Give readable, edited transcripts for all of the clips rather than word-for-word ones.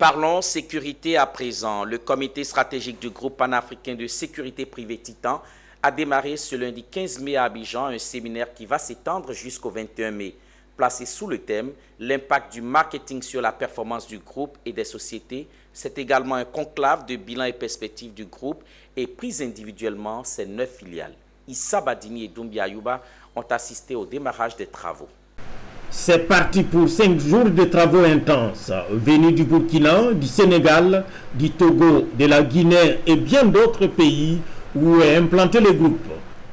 Parlons sécurité à présent. Le comité stratégique du groupe panafricain de sécurité privée Titan a démarré ce lundi 15 mai à Abidjan un séminaire qui va s'étendre jusqu'au 21 mai. Placé sous le thème « L'impact du marketing sur la performance du groupe et des sociétés », c'est également un conclave de bilan et perspectives du groupe et pris individuellement ses 9 filiales. Issa Badini et Doumbia Ayouba ont assisté au démarrage des travaux. C'est parti pour 5 jours de travaux intenses, venus du Burkina, du Sénégal, du Togo, de la Guinée et bien d'autres pays où est implanté le groupe.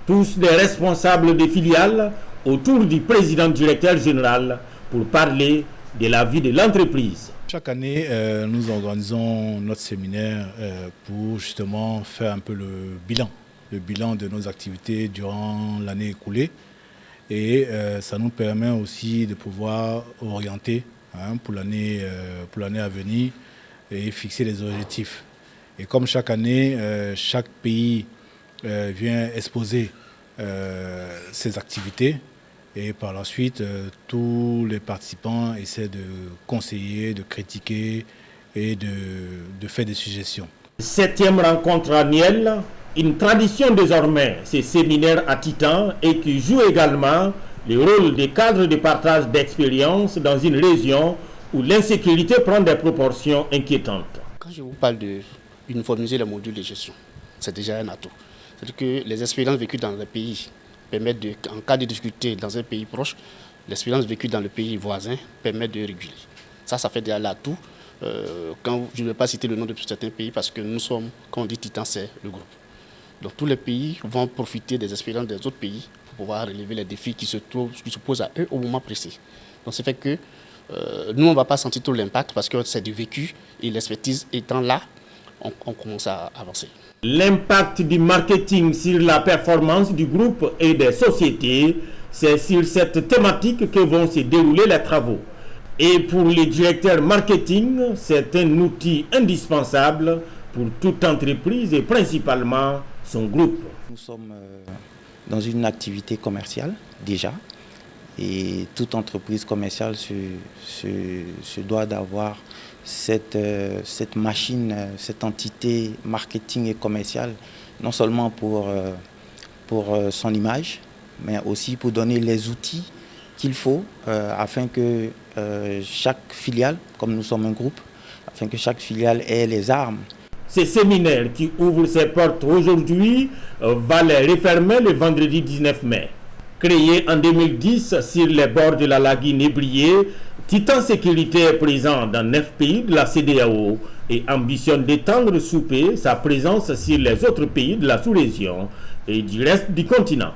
Tous des responsables des filiales autour du président directeur général pour parler de la vie de l'entreprise. Chaque année, nous organisons notre séminaire pour justement faire un peu le bilan de nos activités durant l'année écoulée. Et ça nous permet aussi de pouvoir orienter pour l'année à venir et fixer les objectifs. Et comme chaque année, chaque pays vient exposer ses activités et par la suite, tous les participants essaient de conseiller, de critiquer et de faire des suggestions. 7e rencontre annuelle. Une tradition désormais, ces séminaires à Titan et qui joue également le rôle de cadre de partage d'expérience dans une région où l'insécurité prend des proportions inquiétantes. Quand je vous parle d'uniformiser les modules de gestion, c'est déjà un atout. C'est-à-dire que les expériences vécues dans les pays permettent, en cas de difficulté dans un pays proche, l'expérience vécue dans le pays voisin permet de réguler. Ça fait déjà l'atout. Quand je ne vais pas citer le nom de certains pays parce que nous sommes, quand on dit Titan, c'est le groupe. Donc tous les pays vont profiter des expériences des autres pays pour pouvoir relever les défis qui se posent à eux au moment précis. Donc c'est fait que nous, on ne va pas sentir tout l'impact parce que c'est du vécu et l'expertise étant là, on commence à avancer. L'impact du marketing sur la performance du groupe et des sociétés, c'est sur cette thématique que vont se dérouler les travaux. Et pour les directeurs marketing, c'est un outil indispensable pour toute entreprise et principalement son groupe. Nous sommes dans une activité commerciale déjà et toute entreprise commerciale se doit d'avoir cette machine, cette entité marketing et commerciale, non seulement pour son image, mais aussi pour donner les outils qu'il faut afin que chaque filiale, comme nous sommes un groupe, afin que chaque filiale ait les armes. Ce séminaire qui ouvre ses portes aujourd'hui va les refermer le vendredi 19 mai. Créé en 2010 sur les bords de la lagune Ébrié, Titan Sécurité est présent dans 9 pays de la CEDEAO et ambitionne d'étendre sous peu sa présence sur les autres pays de la sous-région et du reste du continent.